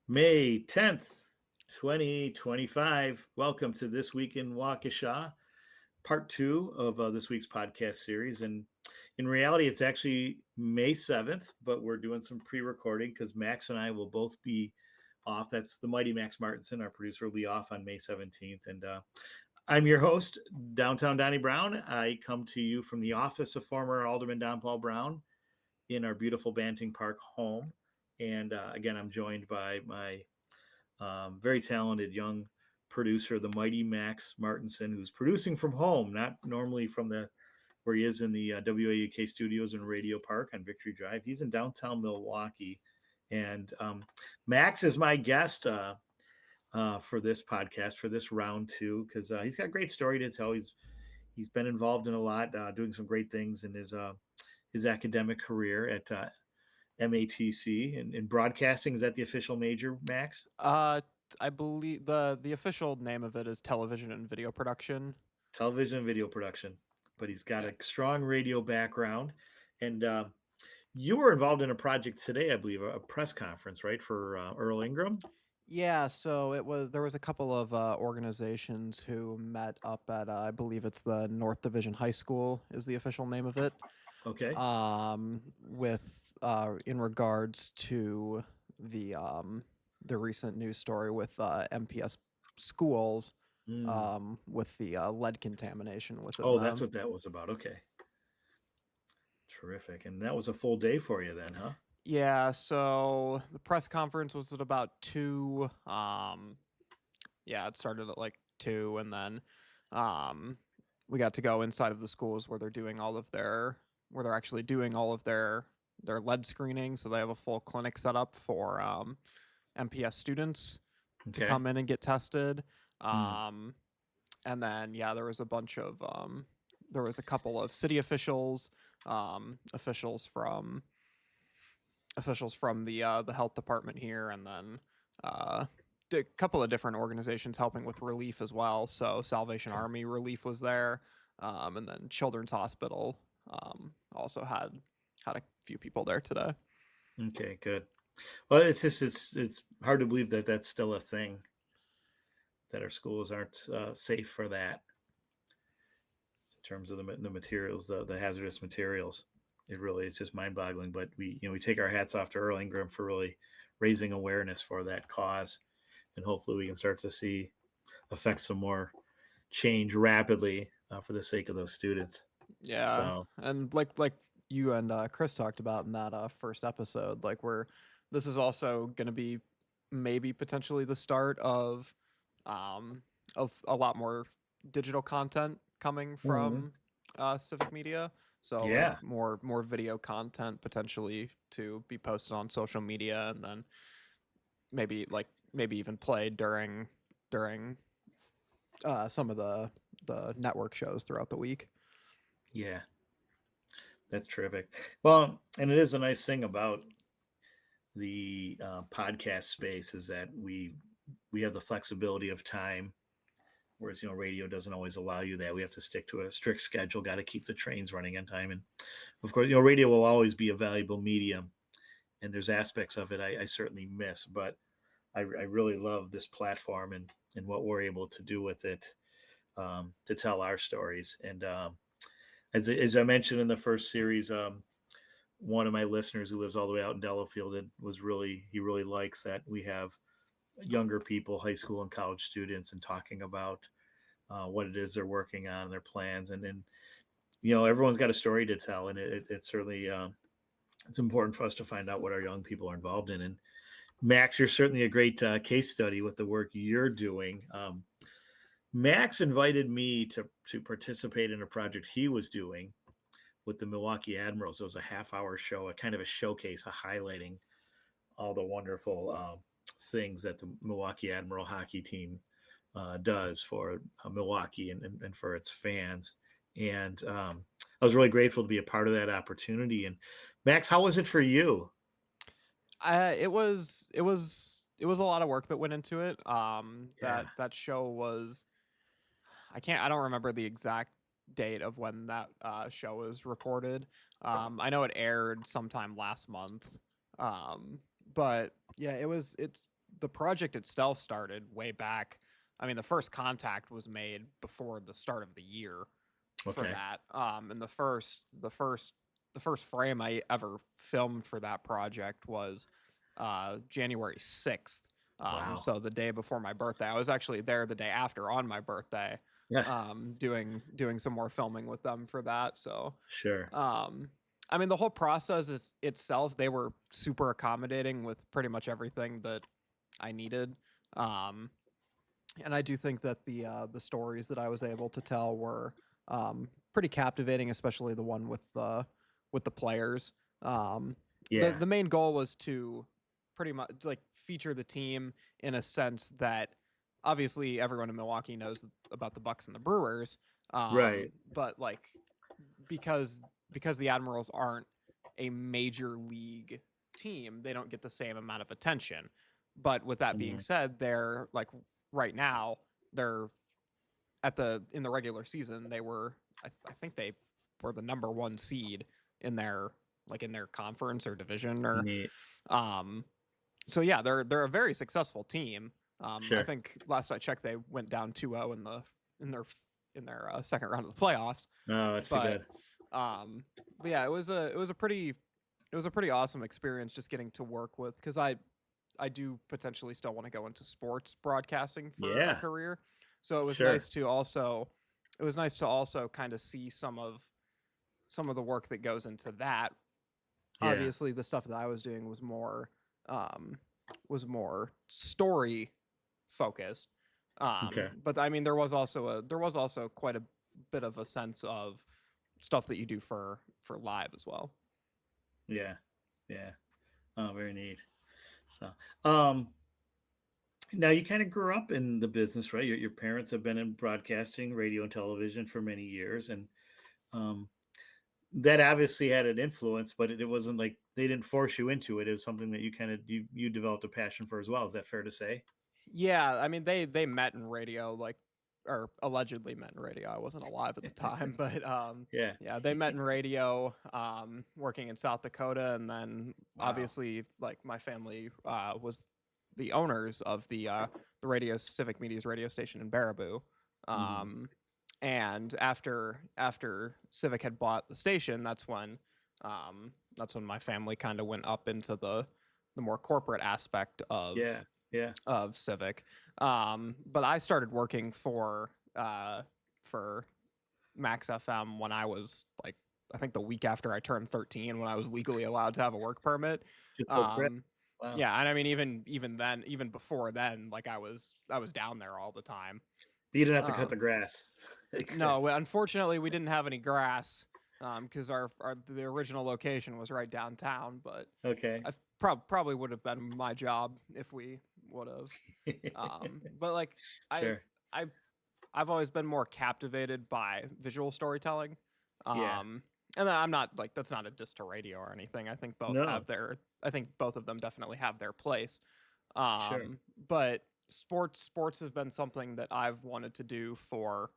May 10th, 2025. Welcome to This Week in Waukesha, part two of this week's podcast series. And in reality, it's actually May 7th, but we're doing some pre recording because Max and I will both be off. That's the mighty Max Martinson, our producer, will be off on May 17th. And I'm your host, Downtown Donnie Brown. I come to you from the office of former Alderman Don Paul Brown in our beautiful Banting Park home. And again, I'm joined by my very talented young producer, the mighty Max Martinson, who's producing from home, not normally from the where he is in the WAUK studios in Radio Park on Victory Drive. He's in downtown Milwaukee, and Max is my guest for this podcast for this round two because he's got a great story to tell. He's been involved in a lot, doing some great things in his academic career at MATC and broadcasting. Is that the official major, Max? Uh, I believe the official name of it is television and video production. Television and video production. But he's got Yeah. a strong radio background. And you were involved in a project today, I believe, a press conference, right, for Earl Ingram? Yeah, so there was a couple of organizations who met up at I believe it's the North Division High School is the official name of it. Okay. With in regards to the recent news story with MPS schools Mm. with the lead contamination within Oh, that's them. what that was about. Okay. Terrific. And that was a full day for you then, huh? Yeah, so the press conference was at about 2. Yeah, it started at like 2, and then um we got to go inside of the schools where they're doing all of their where they're actually doing all of their lead screening. So they have a full clinic set up for MPS students to Okay. come in and get tested. Mm. Um and then yeah, there was a bunch of there was a couple of city officials, officials from the health department here, and then uh, a couple of different organizations helping with relief as well. So Salvation Okay. Army relief was there, and then Children's Hospital also had a few people there today. Okay, good. Well, it's hard to believe that that's still a thing, that our schools aren't safe for that in terms of the materials, the hazardous materials. It really it's just mind boggling. But we take our hats off to Earl Ingram for really raising awareness for that cause, and hopefully we can start to see affect some more change rapidly for the sake of those students. Yeah, So and like you and Chris talked about in that first episode, like where this is also going to be maybe potentially the start um, of a lot more digital content coming mhm. from Civic Media. So like Yeah, more video content potentially to be posted on social media, and then maybe even played during some of the network shows throughout the week. yeah, that's terrific. Well, and it is a nice thing about the podcast space is that we have the flexibility of time, whereas radio doesn't always allow you that. We have to stick to a strict schedule, got to keep the trains running on time. And of course, radio will always be a valuable medium, and there's aspects of it I certainly miss, but I really love this platform and what we're able to do with it, to tell our stories. And as I mentioned in the first series, one of my listeners who lives all the way out in Delafield, he really likes that we have younger people, high school and college students, and talking about what it is they're working on, their plans, and then everyone's got a story to tell, and it certainly it's important for us to find out what our young people are involved in. And Max, you're certainly a great case study with the work you're doing. Max invited me to participate in a project he was doing with the Milwaukee Admirals. It was a half-hour show, a kind of a showcase, a highlighting all the wonderful things that the Milwaukee Admiral hockey team does for Milwaukee and for its fans. And I was really grateful to be a part of that opportunity. And Max, how was it for you? It was a lot of work that went into it. Yeah. That show was I don't remember the exact date of when that show was recorded. I know it aired sometime last month. Um, but yeah, it's the project itself started way back. I mean, the first contact was made before the start of the year for Okay. that. And the first frame I ever filmed for that project was January 6th. Wow. So the day before my birthday. I was actually there the day after on my birthday, Yeah. doing some more filming with them for that. So Sure. I mean, the whole process itself, they were super accommodating with pretty much everything that I needed. Um, and I do think that the stories that I was able to tell were pretty captivating, especially the one with the players. Um, Yeah. the main goal was to pretty much like feature the team in a sense that obviously everyone in Milwaukee knows about the Bucks and the Brewers, Right. but like because the Admirals aren't a major league team, they don't get the same amount of attention. But with that being Mhm. said, they're like right now they're in the regular season they were I think they were the number one seed in their in their conference or division or Neat. um so yeah, they're a very successful team. I Sure. think last I checked they went down 2-0 in their in their second round of the playoffs. Oh, that's too But bad. but yeah, it was a pretty awesome experience just getting to work with, because I do potentially still want to go into sports broadcasting for a Yeah. career. So Sure. it was nice to also kind of see some of the work that goes into that. Yeah. Obviously the stuff that I was doing was more story focused. Okay. But I mean there was also quite a bit of a sense of stuff that you do for live as well. Yeah. Yeah. Oh, very neat. So, um, now you kind of grew up in the business, right? Your parents have been in broadcasting, radio, and television for many years, and um, that obviously had an influence. But it wasn't like they didn't force you into it. It was something that you kind of you developed a passion for as well. Is that fair to say? Yeah, I mean they met in radio, like, or allegedly met in radio. I wasn't alive at the time, but Yeah. yeah, they met in radio, working in South Dakota, and then Wow. obviously like my family was the owners of the radio Civic Media's radio station in Baraboo. Hmm. Um, and after Civic had bought the station, that's when my family kind of went up into the more corporate aspect Yeah. Yeah. of Civic. But I started working for Max FM when I was like, I think the week after I turned 13, when I was legally allowed to have a work permit. Just so great. Um, Wow. yeah, and I mean even then, even before then, like I was down there all the time. But you didn't have to cut Uh, the grass. I no, guess. unfortunately, we didn't have any grass because our the original location was right downtown. But Okay. I probably would have been my job if we would have. But like I Sure. I I've always been more captivated by visual storytelling. Yeah. Um, and I'm not like that's not a diss to radio or anything. No. I think both of them definitely have their place. Sure. But sports has been something that I've wanted to do for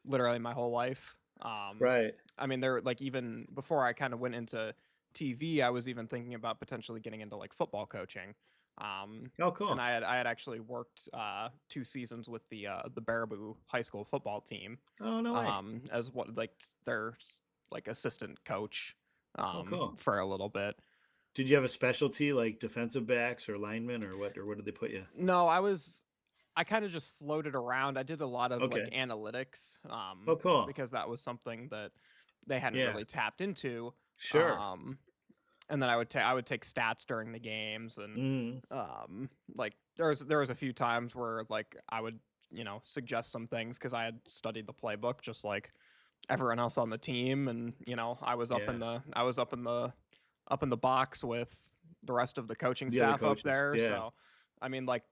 literally my whole life. Right. I mean, there like even before I kind of went into TV, I was even thinking about potentially getting into like football coaching. Oh, And cool. I had actually worked 2 seasons with the Baraboo high school football team Oh, no way. as what like their like assistant coach Oh, cool. for a little bit. Did you have a specialty like defensive backs or linemen or what? Or where did they put you? No, I kind of just floated around. I did a lot of like Okay. analytics Oh, cool. because that was something that they hadn't Yeah. really tapped into. Sure. Um, and then I would take stats during the games, and Mm. like there was a few times where like I would suggest some things because I had studied the playbook just like everyone else on the team, and I was up Yeah. in the box with the rest of the coaching The other staff up coaches. there. Yeah. So I mean, like,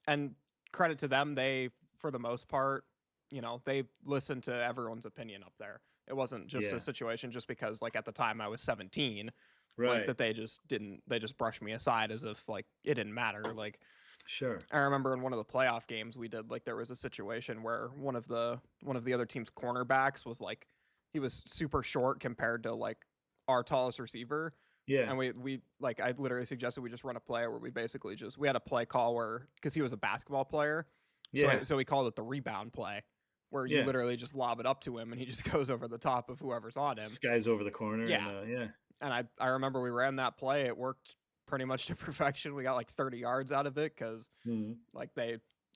and credit to them, they for the most part, they listened to everyone's opinion up there. It wasn't just a Yeah. situation just because like at the time I was 17, like Right. that they just brushed me aside as if like it didn't matter. Like Sure. I remember in one of the playoff games we did, like there was a situation where one of the other team's cornerbacks was like he was super short compared to like our tallest receiver, Yeah. And we like I literally suggested we just run a play where we basically we had a play call where, because he was a basketball player, Yeah. so we called it the rebound play, where you Yeah. literally just lob it up to him and he just goes over the top of whoever's on him. Skies over the corner, and Yeah, yeah. and I remember we ran that play. It worked pretty much to perfection. We got like 30 yards out of it because Mhm. like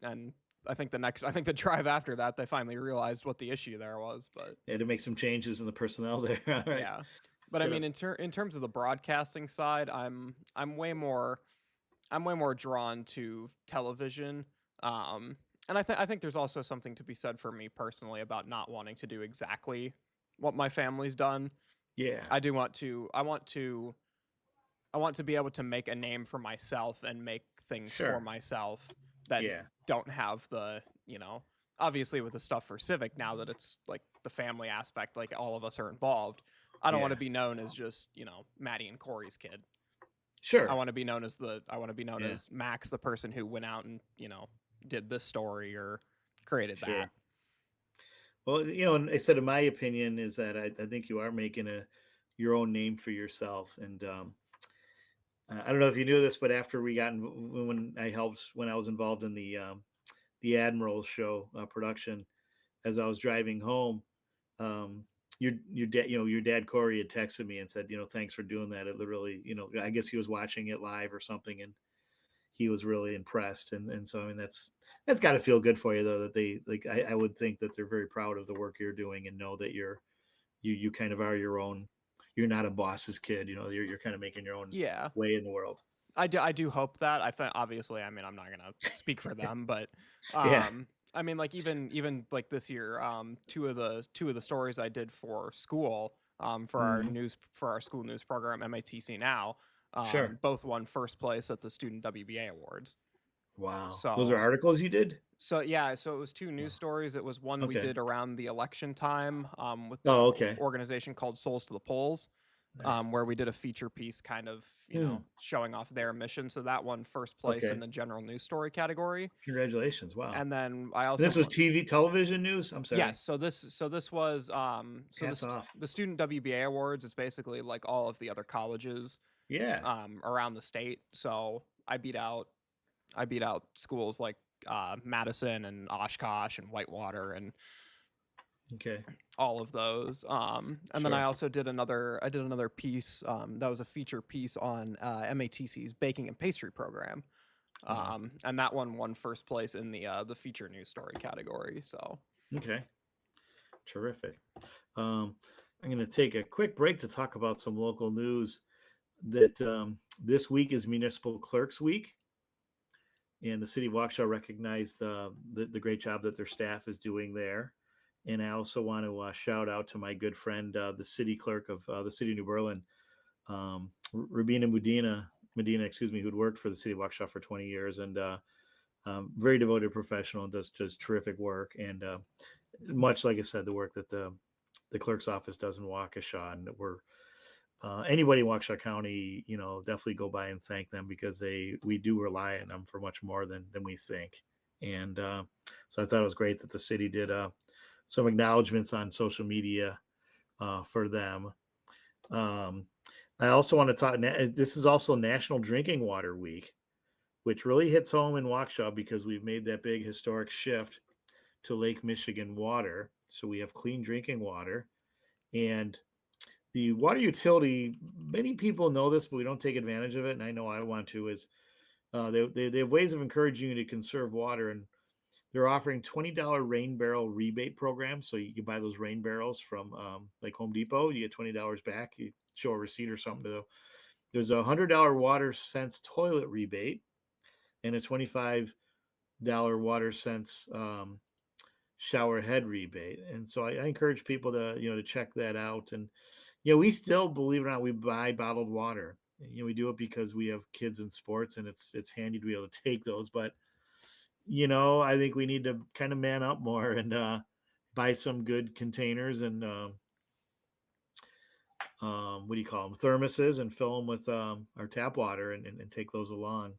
and I think the drive after that they finally realized what the issue there was. But Yeah, to make some changes in the personnel there. All right. yeah, but I Good. mean in terms of the broadcasting side, I'm way more drawn to television. And I think there's also something to be said for me personally about not wanting to do exactly what my family's done. Yeah. I do want to I want to be able to make a name for myself and make things for Sure. myself that Yeah. don't have the, obviously with the stuff for Civic, now that it's like the family aspect, like all of us are involved. I don't want Yeah. to be known as just, Maddie and Corey's kid. I Sure. want to be known as Yeah. Max, the person who went out and, did this story or created that. Sure. Well, and I said, in my opinion, is that I think you are making your own name for yourself. And I don't know if you knew this, but after we got when I was involved in the Admirals show production, as I was driving home, um, your dad Corey had texted me and said, thanks for doing that. It literally, I guess he was watching it live or something, and he was really impressed. And so, I mean, that's got to feel good for you, though, that they like. I would think that they're very proud of the work you're doing and know that you kind of are your own. You're not a boss's kid. You're kind of making your own Yeah. way in the world. I do hope that. I think obviously, I mean, I'm not gonna speak for them, but Yeah. I mean, like even like this year, two of the stories I did for school, Mhm. for our school news program, MATC now, Sure. both won first place at the Student WBA Awards. Wow. Those are So articles you did? yeah, so it was two Wow. news stories. It was one we Okay. did around the election time, with Oh, the okay. organization called Souls to the Polls, Nice. where we did a feature piece kind of, Hmm. showing off their mission. So that won first place in Okay. the general news story category. Congratulations. Wow. And then I And also this was television news? I'm sorry. yes, so this was Hats off. the Student WBA Awards. It's basically like all of the other colleges Yeah. around the state. So I beat out schools like Madison and Oshkosh and Whitewater and Okay. all of those. And then Sure. I also did another piece that was a feature piece on MATC's baking and pastry program. Wow. And that one won first place in the feature news story category. So Okay. Terrific. Um, I'm going to take a quick break to talk about some local news. That this week is Municipal Clerks Week, and the city of Waukesha recognized the great job that their staff is doing there. And I also want to shout out to my good friend, the city clerk of the city of New Berlin, Rabina Medina, excuse me, who'd worked for the city of Waukesha for 20 years, and very devoted professional, and does terrific work. And much like I said, the work that the clerk's office does in Waukesha, and we're anybody in Waukesha County, definitely go by and thank them, because we do rely on them for much more than we think. And so I thought it was great that the city did some acknowledgments on social media for them. I also want to talk. This is also National Drinking Water Week, which really hits home in Waukesha because we've made that big historic shift to Lake Michigan water. So we have clean drinking water. And the water utility, many people know this, but we don't take advantage of it. And I know I want to, is they have ways of encouraging you to conserve water. And they're offering $20 rain barrel rebate program. So you can buy those rain barrels from like Home Depot. You get $20 back. You show a receipt or something. There's a $100 water sense toilet rebate and a $25 water sense shower head rebate. And so I encourage people to check that out. And we still, believe it or not, we buy bottled water. We do it because we have kids in sports, and it's handy to be able to take those. But I think we need to kind of man up more and buy some good containers and what do you call them, thermoses, and fill them with our tap water, and take those along.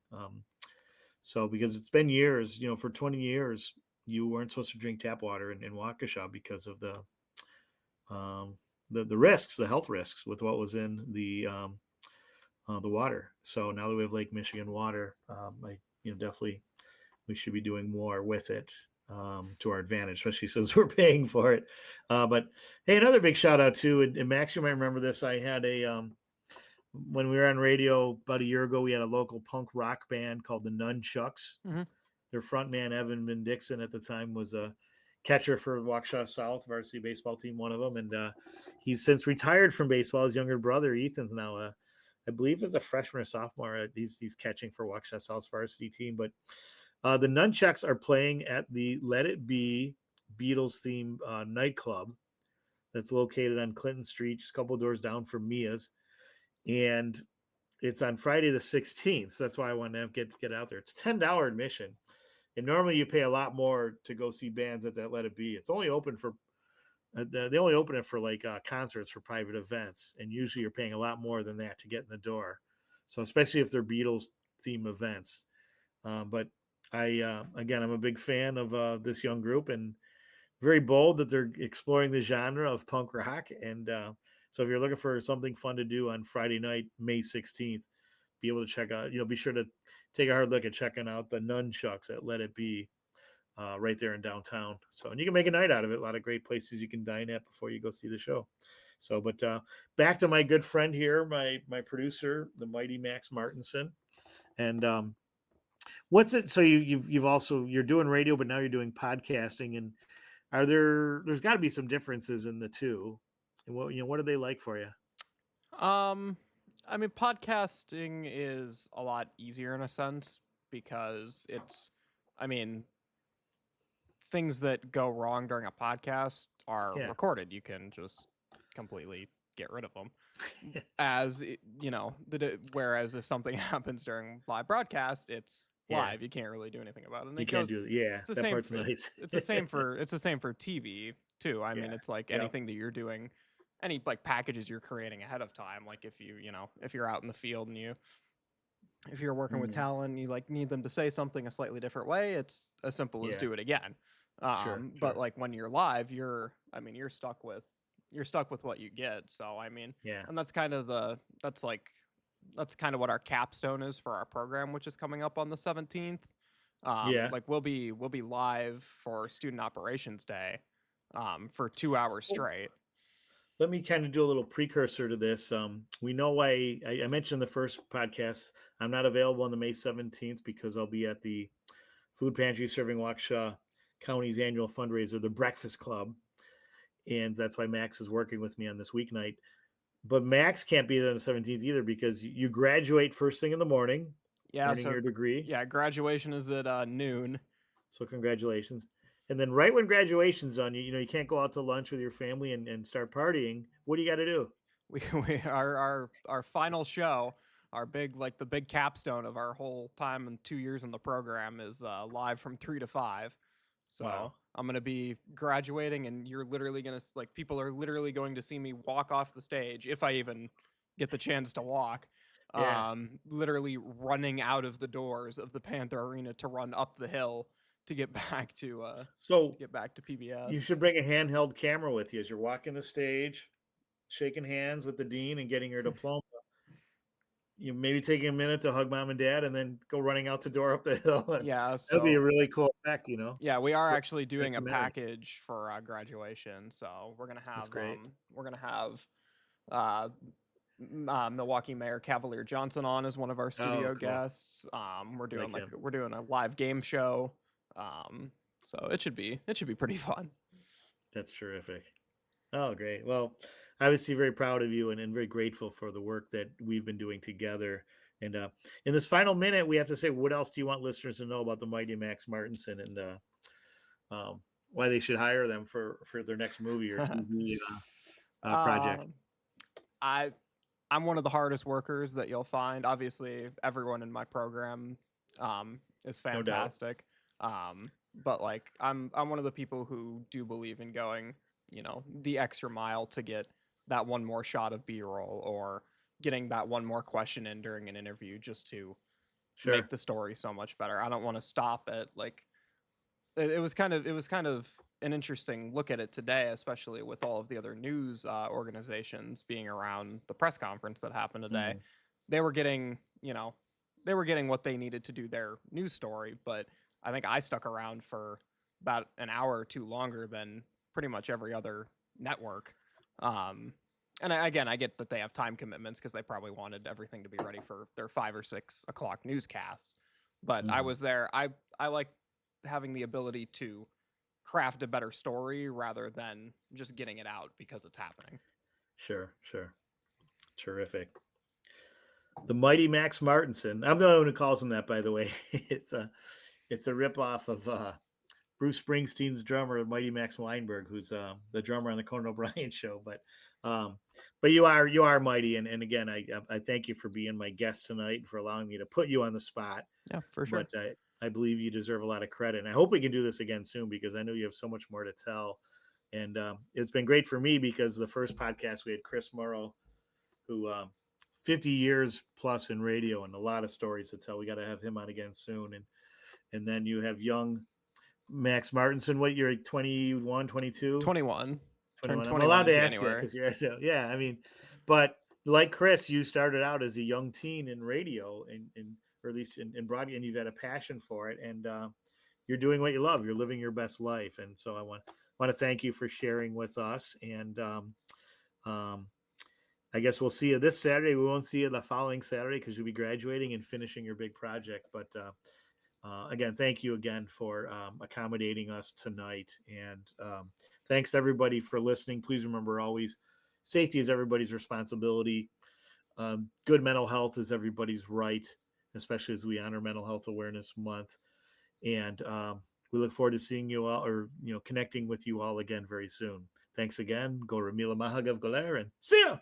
So because it's been years, for 20 years, you weren't supposed to drink tap water in Waukesha because of um, the risks, the health risks with what was in the water. So now that we have Lake Michigan water, definitely we should be doing more with it to our advantage, especially since we're paying for it. But hey, another big shout out to and Max, you might remember this. I had a when we were on radio about a year ago, we had a local punk rock band called the Nunchucks. Mm-hmm. Their frontman Evan Dixon at the time was a catcher for Waukesha South varsity baseball team, one of them, and he's since retired from baseball. His younger brother Ethan's now, I believe, is a freshman or sophomore. He's catching for Waukesha South's varsity team. But the Nunchucks are playing at the Let It Be Beatles theme nightclub that's located on Clinton Street, just a couple doors down from Mia's, and it's on Friday the 16th. So that's why I wanted to get out there. It's $10 admission. And normally you pay a lot more to go see bands at that Let It Be. It's only open for they only open it for like concerts for private events, and usually you're paying a lot more than that to get in the door. So especially if they're Beatles theme events. But again, I'm a big fan of this young group and very bold that they're exploring the genre of punk rock. And so if you're looking for something fun to do on Friday night, May 16th, be able to check out, be sure to take a hard look at checking out the Nunchucks at Let It Be right there in downtown. So, and you can make a night out of it. A lot of great places you can dine at before you go see the show. So, but back to my good friend here, my producer, the mighty Max Martinson. And what's it? So you've also, you're doing radio, but now you're doing podcasting. And there's got to be some differences in the two. And what are they like for you? I mean, podcasting is a lot easier in a sense because I mean, things that go wrong during a podcast are Yeah. recorded. You can just completely get rid of them. Whereas if something happens during live broadcast, it's live. You can't really do anything about it. And you can't do it. Yeah, it's the that same part's nice. It's the same for TV too. I mean, it's like anything that you're doing, any like packages you're creating ahead of time. Like if if you're out in the field and if you're working with talent and you like need them to say something a slightly different way, it's as simple as do it again. But like when you're live, you're stuck with what you get. So I mean, and that's kind of what our capstone is for our program, which is coming up on the 17th. Like we'll be live for Student Operations Day, for 2 hours straight. Let me kind of do a little precursor to this. We know I mentioned in the first podcast, I'm not available on the May 17th because I'll be at the food pantry serving Waukesha County's annual fundraiser, the Breakfast Club. And that's why Max is working with me on this weeknight. But Max can't be there on the 17th either because you graduate first thing in the morning, earning your degree. Yeah, graduation is at noon. So congratulations. And then right when graduation's done, you can't go out to lunch with your family and start partying. What do you got to do? Our final show, the big capstone of our whole time and 2 years in the program is live from 3 to 5. So wow. I'm going to be graduating and you're literally going to people are literally going to see me walk off the stage if I even get the chance to walk. Literally running out of the doors of the Panther Arena to run up the hill to get back to PBS. You should bring a handheld camera with you as you're walking the stage, shaking hands with the dean and getting your diploma. You maybe taking a minute to hug mom and dad and then go running out the door up the hill. That'd be a really cool effect, Yeah, we are actually doing a package for graduation, so we're gonna have Milwaukee Mayor Cavalier Johnson on as one of our studio guests. We're doing a live game show. So it should be pretty fun. That's terrific. Oh, great. Well, obviously very proud of you and very grateful for the work that we've been doing together. And in this final minute, we have to say, what else do you want listeners to know about the mighty Max Martinson and why they should hire them for their next movie or TV project? I'm one of the hardest workers that you'll find. Obviously, everyone in my program is fantastic. No doubt. But like I'm one of the people who do believe in going, the extra mile to get that one more shot of B-roll or getting that one more question in during an interview just to make the story so much better. I don't want to stop at it was kind of an interesting look at it today, especially with all of the other news organizations being around the press conference that happened today. they were getting, they were getting what they needed to do their news story, but I think I stuck around for about an hour or two longer than pretty much every other network. Um, and again, I get that they have time commitments because they probably wanted everything to be ready for their 5 or 6 o'clock newscasts. But I Mhm. was there. I like having the ability to craft a better story rather than just getting it out because it's happening. Sure, sure. Terrific. The mighty Max Martinson. I'm the one who calls him that, by the way. It's a ripoff of Bruce Springsteen's drummer, Mighty Max Weinberg, who's the drummer on the Conan O'Brien show. Um, but you are mighty, and again, I thank you for being my guest tonight and for allowing me to put you on the spot. Yeah, for sure. But I believe you deserve a lot of credit, and I hope we can do this again soon because I know you have so much more to tell. And it's been great for me because the first podcast we had Chris Morrow, who 50 years plus in radio and a lot of stories to tell. We got to have him on again soon, and then you have young Max Martinson. What, you're 21, 22? 21. Turned 21. I'm 21 allowed in to ask you that January. because you're so, yeah. I mean, but like Chris, you started out as a young teen in radio, or at least in broadcast, and you've had a passion for it, and you're doing what you love. You're living your best life, and so I want to thank you for sharing with us. And um, I guess we'll see you this Saturday. We won't see you the following Saturday because you'll be graduating and finishing your big project. But again, thank you again for accommodating us tonight. And thanks to everybody for listening. Please remember always safety is everybody's responsibility. Good mental health is everybody's right, especially as we honor Mental Health Awareness Month. And we look forward to seeing you all, or connecting with you all again very soon. Thanks again. Go Ramila Mahagav Galer, and see ya.